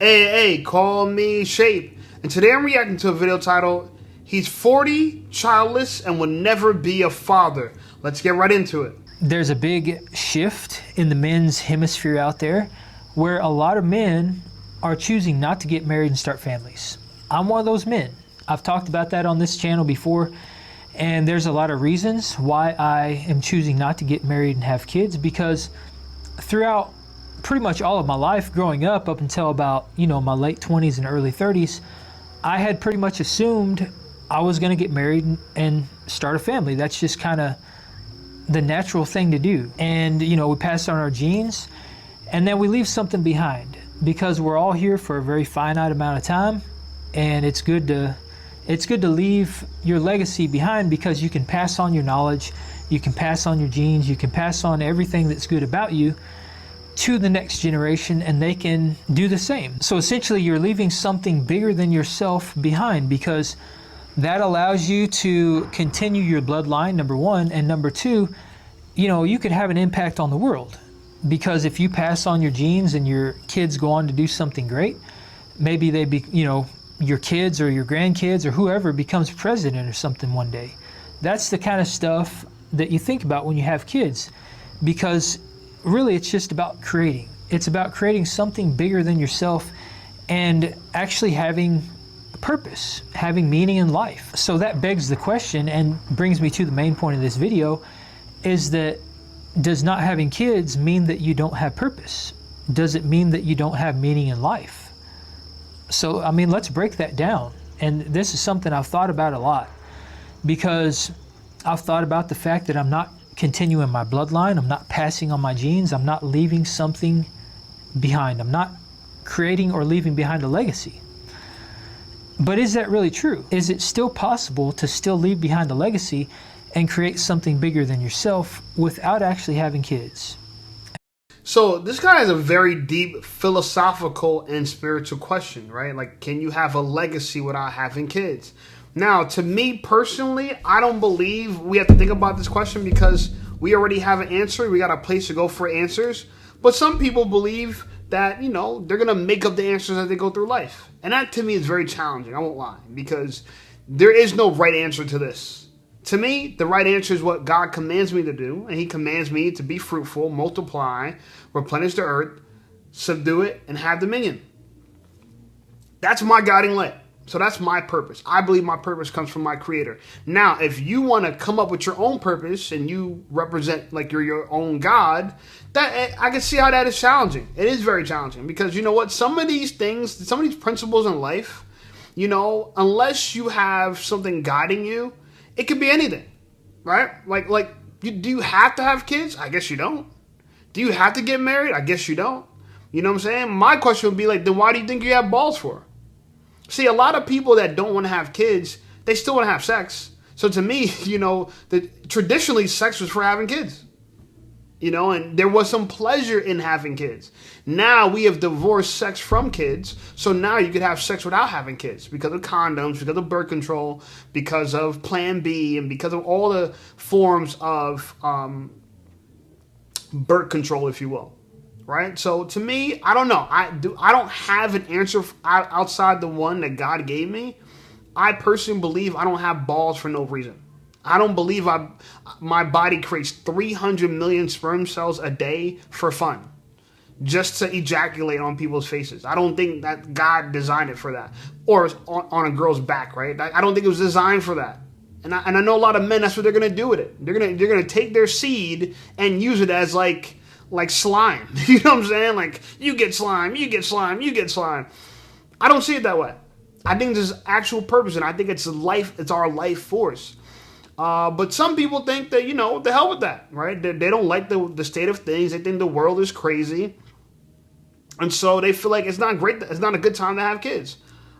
Hey, call me Shape. And today I'm reacting to a video titled, He's 40, Childless, and Will Never Be a Father. Let's get right into it. There's a big shift in the men's hemisphere out there where a lot of men are choosing not to get married and start families. I'm one of those men. I've talked about that on this channel before, and there's a lot of reasons why I am choosing not to get married and have kids, because throughout pretty much all of my life growing up until about, my late 20s and early 30s, I had pretty much assumed I was going to get married and start a family. That's just kind of the natural thing to do. And, we pass on our genes and then we leave something behind, because we're all here for a very finite amount of time. And it's good to leave your legacy behind, because you can pass on your knowledge, you can pass on your genes, you can pass on everything that's good about you to the next generation, and they can do the same. So essentially you're leaving something bigger than yourself behind, because that allows you to continue your bloodline, number one, and number two, you could have an impact on the world. Because if you pass on your genes and your kids go on to do something great, maybe they be, your kids or your grandkids or whoever becomes president or something one day. That's the kind of stuff that you think about when you have kids, because really it's just about creating. It's about creating something bigger than yourself and actually having purpose, having meaning in life. So that begs the question, and brings me to the main point of this video, is that does not having kids mean that you don't have purpose? Does it mean that you don't have meaning in life? So, let's break that down. And this is something I've thought about a lot, because I've thought about the fact that I'm not continuing my bloodline, I'm not passing on my genes, I'm not leaving something behind, I'm not creating or leaving behind a legacy. But is that really true? Is it still possible to still leave behind a legacy and create something bigger than yourself without actually having kids? So this guy has a very deep philosophical and spiritual question, right? Like, can you have a legacy without having kids? Now, to me personally, I don't believe we have to think about this question, because we already have an answer. We got a place to go for answers. But some people believe that, they're going to make up the answers as they go through life. And that to me is very challenging, I won't lie, because there is no right answer to this. To me, the right answer is what God commands me to do. And He commands me to be fruitful, multiply, replenish the earth, subdue it, and have dominion. That's my guiding light. So that's my purpose. I believe my purpose comes from my Creator. Now, if you want to come up with your own purpose and you represent like you're your own God, that I can see how that is challenging. It is very challenging, because you know what? Some of these things, some of these principles in life, unless you have something guiding you, it could be anything, right? Do you have to have kids? I guess you don't. Do you have to get married? I guess you don't. You know what I'm saying? My question would be like, then why do you think you have balls for? See, a lot of people that don't want to have kids, they still want to have sex. So to me, traditionally sex was for having kids. And there was some pleasure in having kids. Now we have divorced sex from kids. So now you could have sex without having kids, because of condoms, because of birth control, because of Plan B, and because of all the forms of birth control, if you will. Right? So to me, I don't know. I don't have an answer outside the one that God gave me. I personally believe I don't have balls for no reason. I don't believe my body creates 300 million sperm cells a day for fun, just to ejaculate on people's faces. I don't think that God designed it for that, or on a girl's back, right? I don't think it was designed for that. And I know a lot of men, that's what they're gonna do with it. They're gonna take their seed and use it as like slime. You know what I'm saying? Like, you get slime, you get slime, you get slime. I don't see it that way. I think there's actual purpose, and I think it's our life force. But some people think that, the hell with that, right? They don't like the state of things. They think the world is crazy. And so they feel like it's not great. It's not a good time to have kids.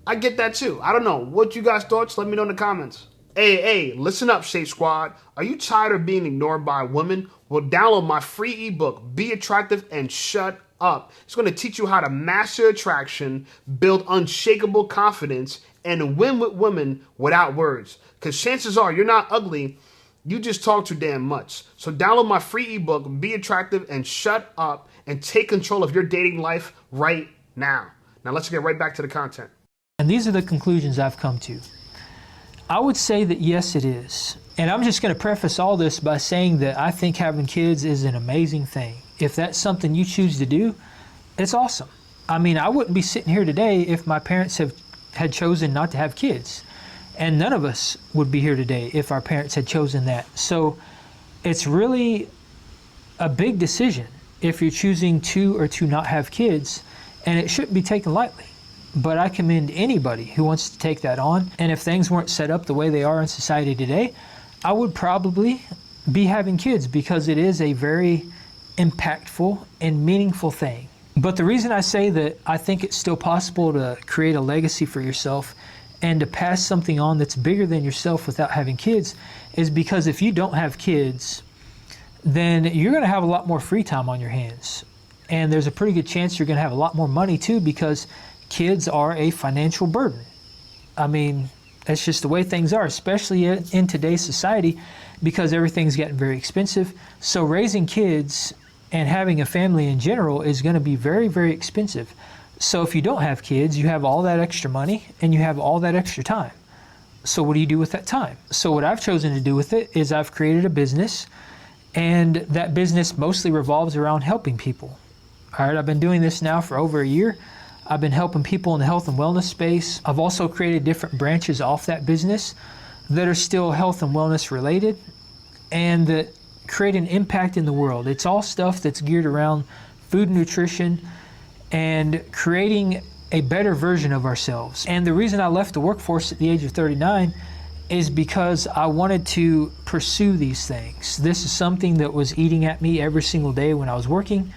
I get that too. I don't know. What you guys' thoughts? Let me know in the comments. Hey, listen up, Shape Squad. Are you tired of being ignored by women? Well, download my free ebook, Be Attractive and Shut Up. It's going to teach you how to master attraction, build unshakable confidence, and win with women without words. Because chances are you're not ugly, you just talk too damn much. So download my free ebook, Be Attractive and Shut Up, and take control of your dating life right now. Now let's get right back to the content. And these are the conclusions I've come to. I would say that yes, it is. And I'm just going to preface all this by saying that I think having kids is an amazing thing. If that's something you choose to do, it's awesome. I mean, I wouldn't be sitting here today if my parents had chosen not to have kids. And none of us would be here today if our parents had chosen that. So it's really a big decision if you're choosing to or to not have kids, and it shouldn't be taken lightly. But I commend anybody who wants to take that on. And if things weren't set up the way they are in society today, I would probably be having kids because it is a very impactful and meaningful thing. But the reason I say that I think it's still possible to create a legacy for yourself and to pass something on that's bigger than yourself without having kids is because if you don't have kids, then you're going to have a lot more free time on your hands. And there's a pretty good chance you're going to have a lot more money too, because kids are a financial burden. I mean, that's just the way things are, especially in today's society, because everything's getting very expensive. So raising kids and having a family in general is going to be very, very expensive. So if you don't have kids, you have all that extra money and you have all that extra time. So what do you do with that time? So what I've chosen to do with it is I've created a business, and that business mostly revolves around helping people. All right, I've been doing this now for over a year. I've been helping people in the health and wellness space. I've also created different branches off that business that are still health and wellness related and that create an impact in the world. It's all stuff that's geared around food and nutrition and creating a better version of ourselves. And the reason I left the workforce at the age of 39 is because I wanted to pursue these things. This is something that was eating at me every single day when I was working.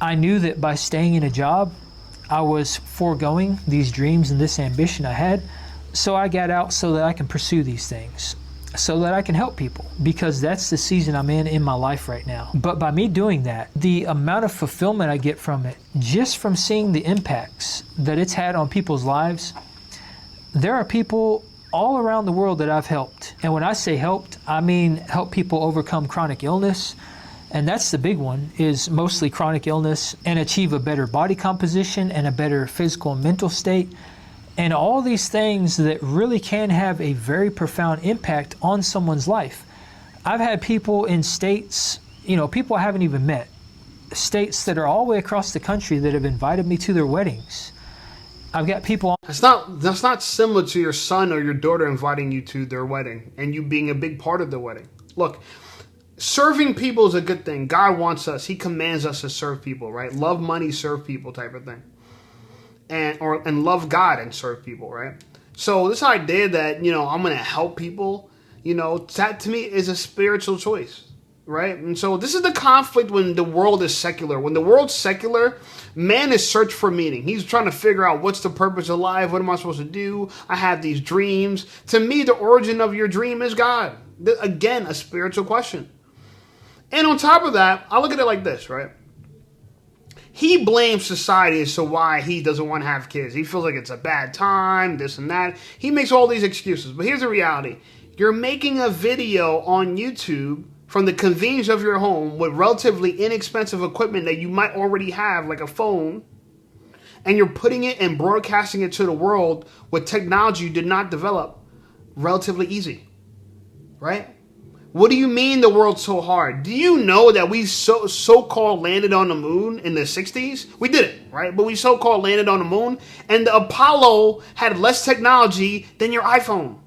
I knew that by staying in a job, I was foregoing these dreams and this ambition I had. So I got out so that I can pursue these things, so that I can help people, because that's the season I'm in my life right now. But by me doing that, the amount of fulfillment I get from it, just from seeing the impacts that it's had on people's lives, there are people all around the world that I've helped. And when I say helped, I mean help people overcome chronic illness. And that's the big one, is mostly chronic illness, and achieve a better body composition and a better physical and mental state. And all these things that really can have a very profound impact on someone's life. I've had people in states, people I haven't even met, states that are all the way across the country that have invited me to their weddings. I've got people. That's not similar to your son or your daughter inviting you to their wedding and you being a big part of the wedding. Look, serving people is a good thing. God wants us. He commands us to serve people, right? Love money, serve people type of thing. And love God and serve people, right? So this idea that, I'm going to help people, that to me is a spiritual choice, right? And so this is the conflict when the world is secular. When the world's secular, man is searching for meaning. He's trying to figure out what's the purpose of life. What am I supposed to do? I have these dreams. To me, the origin of your dream is God. Again, a spiritual question. And on top of that, I look at it like this, right? He blames society as to why he doesn't want to have kids. He feels like it's a bad time, this and that. He makes all these excuses. But here's the reality. You're making a video on YouTube from the convenience of your home with relatively inexpensive equipment that you might already have, like a phone, and you're putting it and broadcasting it to the world with technology you did not develop relatively easy, right? What do you mean the world's so hard? Do you know that we so-called landed on the moon in the 60s? We did it, right? But we so-called landed on the moon, and the Apollo had less technology than your iPhone,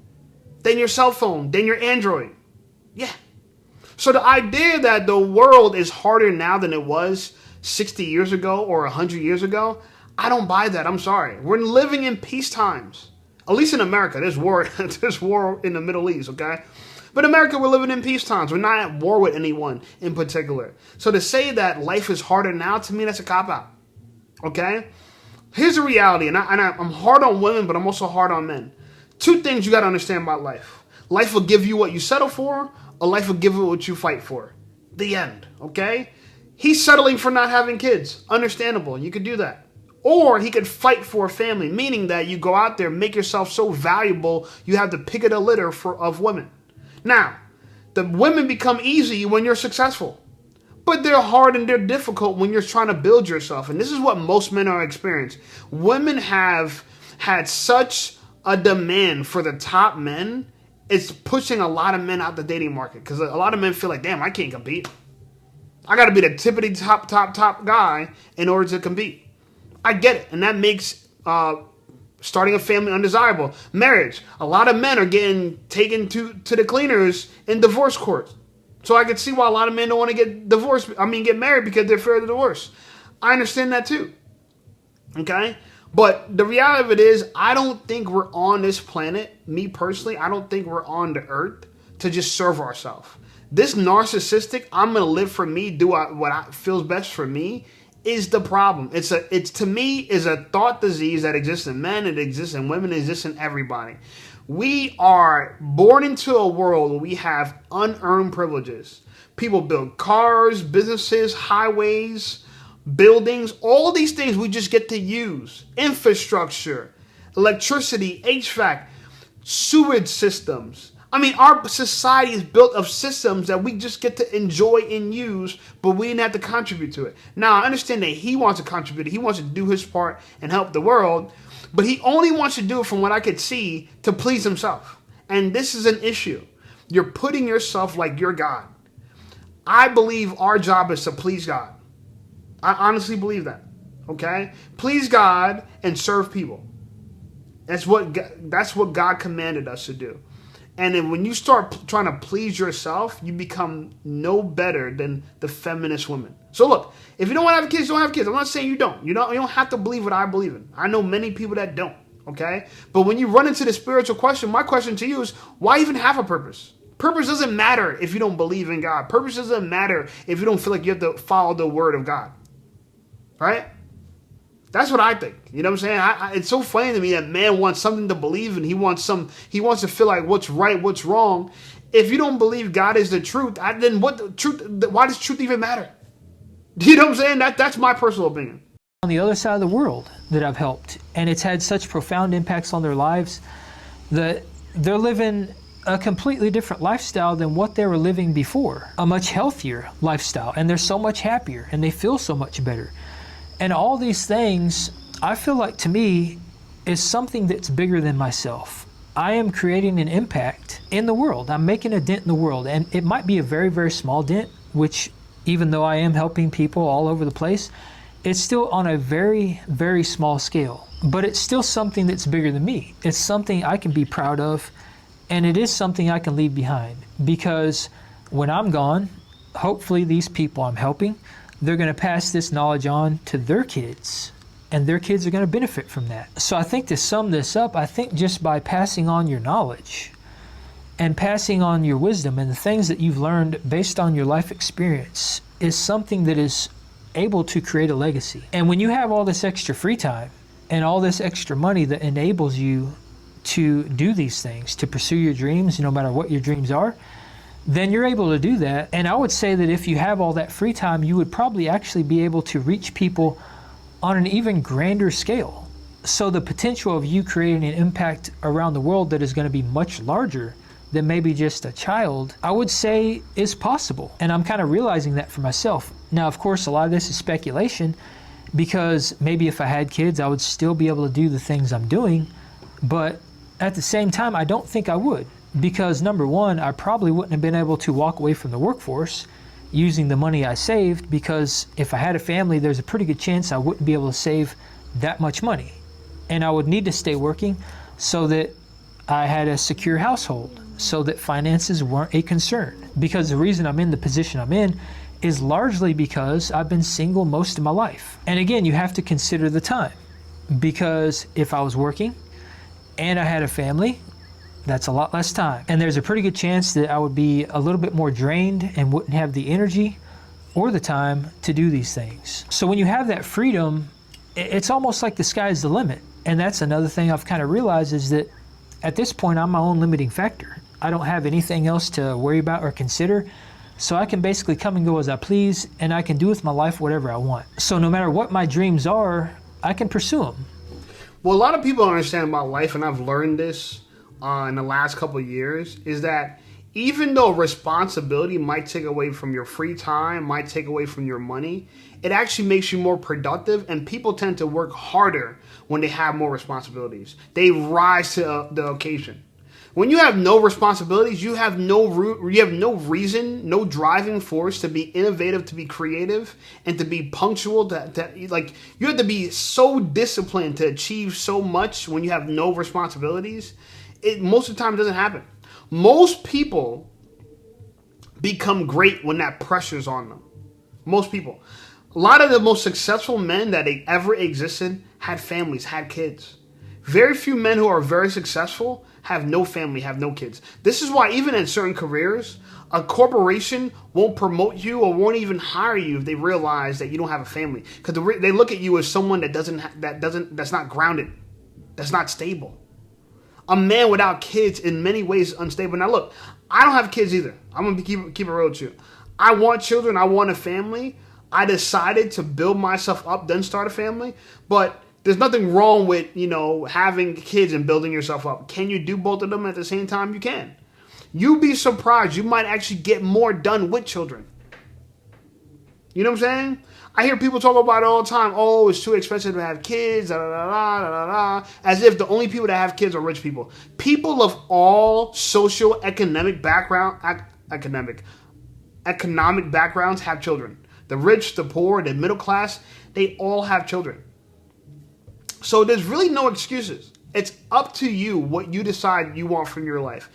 than your cell phone, than your Android. Yeah. So the idea that the world is harder now than it was 60 years ago or 100 years ago, I don't buy that. I'm sorry. We're living in peace times. At least in America. There's war in the Middle East, okay? But in America, we're living in peace times. We're not at war with anyone in particular. So to say that life is harder now, to me, that's a cop-out. Okay? Here's the reality, and I'm hard on women, but I'm also hard on men. Two things you got to understand about life. Life will give you what you settle for, or life will give you what you fight for. The end, okay? He's settling for not having kids. Understandable. You could do that. Or he could fight for a family, meaning that you go out there, make yourself so valuable, you have the pick of the litter of women. Now, the women become easy when you're successful. but they're hard and they're difficult when you're trying to build yourself. And this is what most men are experiencing. Women have had such a demand for the top men. It's pushing a lot of men out the dating market because a lot of men feel like, damn, I can't compete. I got to be the tippity top guy in order to compete. I get it. And that makes starting a family undesirable. Marriage. A lot of men are getting taken to the cleaners in divorce courts. So I can see why a lot of men don't want to get married because they're afraid of divorce. I understand that too. Okay? But the reality of it is, I don't think we're on this planet, me personally, I don't think we're on the earth to just serve ourselves. This narcissistic, I'm going to live for me, do what feels best for me, is the problem. It's to me is a thought disease that exists in men, it exists in women, it exists in everybody. We are born into a world where we have unearned privileges. People build cars, businesses, highways, buildings, all these things we just get to use. Infrastructure, electricity, HVAC, sewage systems. I mean, our society is built of systems that we just get to enjoy and use, but we didn't have to contribute to it. Now, I understand that he wants to contribute. He wants to do his part and help the world, but he only wants to do it, from what I could see, to please himself. And this is an issue. You're putting yourself like you're God. I believe our job is to please God. I honestly believe that. Okay? Please God and serve people. That's what God commanded us to do. And then when you start trying to please yourself, you become no better than the feminist woman. So look, if you don't want to have kids, don't have kids. I'm not saying you don't. You don't have to believe what I believe in. I know many people that don't. Okay? But when you run into the spiritual question, my question to you is, why even have a purpose? Purpose doesn't matter if you don't believe in God. Purpose doesn't matter if you don't feel like you have to follow the word of God. Right? That's what I think. You know what I'm saying? It's so funny to me that man wants something to believe in. He wants to feel like what's right, what's wrong. If you don't believe God is the truth, then why does truth even matter? You know what I'm saying? That's my personal opinion. On the other side of the world that I've helped, and it's had such profound impacts on their lives that they're living a completely different lifestyle than what they were living before. A much healthier lifestyle, and they're so much happier, and they feel so much better. And all these things, I feel like, to me, is something that's bigger than myself. I am creating an impact in the world. I'm making a dent in the world. And it might be a very, very small dent, which, even though I am helping people all over the place, it's still on a very, very small scale. But it's still something that's bigger than me. It's something I can be proud of, and it is something I can leave behind. Because when I'm gone, hopefully these people I'm helping, they're going to pass this knowledge on to their kids, and their kids are going to benefit from that. So I think, to sum this up, I think just by passing on your knowledge and passing on your wisdom and the things that you've learned based on your life experience is something that is able to create a legacy. And when you have all this extra free time and all this extra money that enables you to do these things, to pursue your dreams, no matter what your dreams are, then you're able to do that. And I would say that if you have all that free time, you would probably actually be able to reach people on an even grander scale. So the potential of you creating an impact around the world that is going to be much larger than maybe just a child, I would say is possible. And I'm kind of realizing that for myself. Now, of course, a lot of this is speculation, because maybe if I had kids, I would still be able to do the things I'm doing. But at the same time, I don't think I would. Because number one, I probably wouldn't have been able to walk away from the workforce using the money I saved, because if I had a family, there's a pretty good chance I wouldn't be able to save that much money. And I would need to stay working so that I had a secure household, so that finances weren't a concern. Because the reason I'm in the position I'm in is largely because I've been single most of my life. And again, you have to consider the time, because if I was working and I had a family, that's a lot less time. And there's a pretty good chance that I would be a little bit more drained and wouldn't have the energy or the time to do these things. So when you have that freedom, it's almost like the sky's the limit. And that's another thing I've kind of realized, is that at this point, I'm my own limiting factor. I don't have anything else to worry about or consider. So I can basically come and go as I please, and I can do with my life whatever I want. So no matter what my dreams are, I can pursue them. Well, a lot of people don't understand about life, and I've learned this in the last couple of years, is that even though responsibility might take away from your free time, might take away from your money, it actually makes you more productive, and people tend to work harder when they have more responsibilities. They rise to the occasion. When you have no responsibilities, you have no reason, no driving force to be innovative, to be creative, and to be punctual. Like, you have to be so disciplined to achieve so much when you have no responsibilities. It most of the time doesn't happen. Most people become great when that pressure's on them. Most people. A lot of the most successful men that ever existed had families, had kids. Very few men who are very successful have no family, have no kids. This is why even in certain careers, a corporation won't promote you or won't even hire you if they realize that you don't have a family, because they look at you as someone that's not grounded, that's not stable. A man without kids in many ways is unstable. Now look, I don't have kids either. I'm gonna keep it real with you. I want children. I want a family. I decided to build myself up, then start a family. But there's nothing wrong with, having kids and building yourself up. Can you do both of them at the same time? You can. You'd be surprised. You might actually get more done with children. You know what I'm saying? I hear people talk about it all the time. Oh, it's too expensive to have kids, da, da, da, da, da, da, as if the only people that have kids are rich people. People of all socio-economic economic backgrounds have children. The rich, the poor, the middle class, they all have children. So there's really no excuses. It's up to you what you decide you want from your life.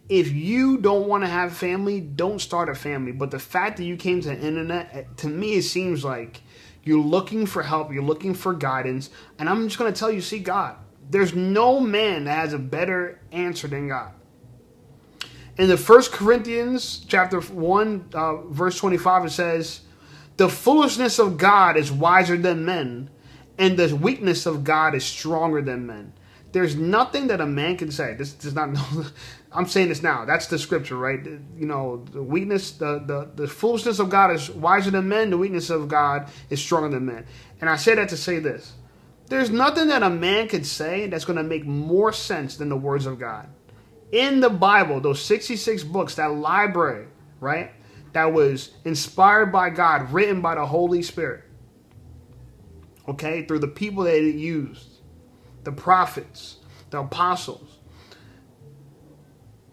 If you don't want to have a family, don't start a family. But the fact that you came to the internet, to me, it seems like you're looking for help. You're looking for guidance. And I'm just going to tell you, seek God. There's no man that has a better answer than God. In the 1 Corinthians chapter 1, verse 25, it says, the foolishness of God is wiser than men, and the weakness of God is stronger than men. There's nothing that a man can say. This does not. I'm saying this now. That's the scripture, right? The weakness, the foolishness of God is wiser than men. The weakness of God is stronger than men. And I say that to say this: there's nothing that a man could say that's going to make more sense than the words of God. In the Bible, those 66 books, that library, right, that was inspired by God, written by the Holy Spirit. Okay, through the people that it used, the prophets, the apostles.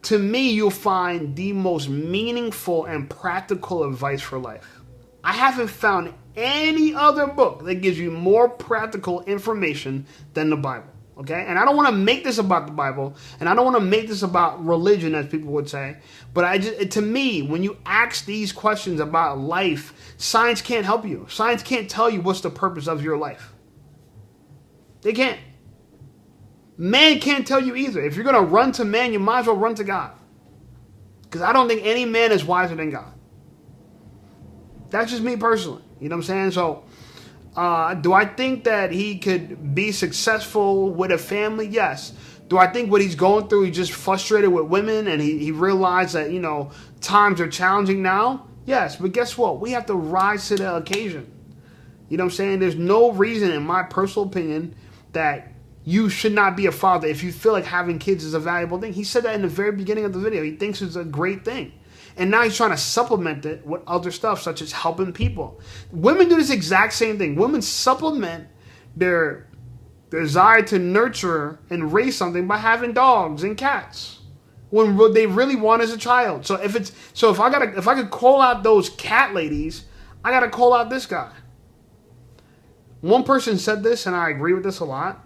To me, you'll find the most meaningful and practical advice for life. I haven't found any other book that gives you more practical information than the Bible. Okay, and I don't want to make this about the Bible, and I don't want to make this about religion, as people would say. But to me, when you ask these questions about life, science can't help you. Science can't tell you what's the purpose of your life. They can't. Man can't tell you either. If you're going to run to man, you might as well run to God. Because I don't think any man is wiser than God. That's just me personally. You know what I'm saying? So, do I think that he could be successful with a family? Yes. Do I think what he's going through, he's just frustrated with women and he realized that, times are challenging now? Yes. But guess what? We have to rise to the occasion. You know what I'm saying? There's no reason, in my personal opinion, that you should not be a father if you feel like having kids is a valuable thing. He said that in the very beginning of the video. He thinks it's a great thing. And now he's trying to supplement it with other stuff, such as helping people. Women do this exact same thing. Women supplement their desire to nurture and raise something by having dogs and cats when what they really want is a child. So if I could call out those cat ladies, I gotta call out this guy. One person said this, and I agree with this a lot.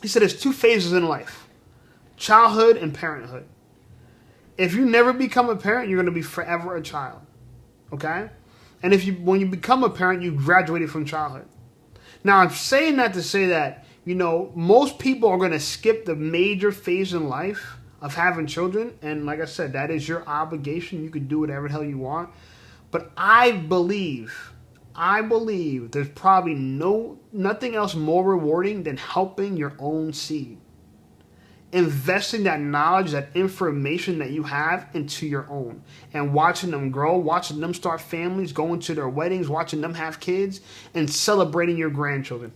He said there's two phases in life: childhood and parenthood. If you never become a parent, you're going to be forever a child. Okay? And when you become a parent, you graduated from childhood. Now, I'm saying that to say that, most people are going to skip the major phase in life of having children. And like I said, that is your obligation. You can do whatever the hell you want. But I believe there's probably nothing else more rewarding than helping your own seed. Investing that knowledge, that information that you have into your own, and watching them grow, watching them start families, going to their weddings, watching them have kids, and celebrating your grandchildren.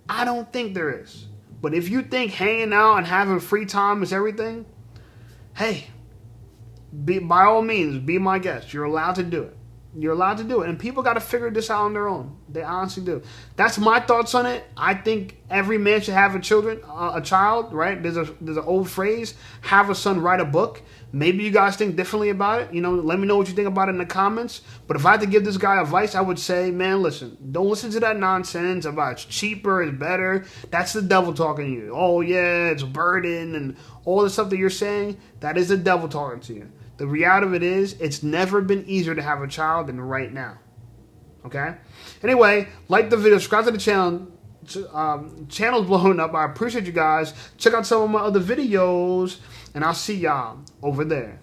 I don't think there is. But if you think hanging out and having free time is everything, hey, by all means, be my guest. You're allowed to do it. You're allowed to do it. And people got to figure this out on their own. They honestly do. That's my thoughts on it. I think every man should have a child, right? There's an old phrase, have a son, write a book. Maybe you guys think differently about it. Let me know what you think about it in the comments. But if I had to give this guy advice, I would say, man, listen, don't listen to that nonsense about it's cheaper, it's better. That's the devil talking to you. Oh, yeah, it's a burden and all the stuff that you're saying, that is the devil talking to you. The reality of it is, it's never been easier to have a child than right now. Okay? Anyway, like the video, subscribe to the channel. Channel's blowing up. I appreciate you guys. Check out some of my other videos, and I'll see y'all over there.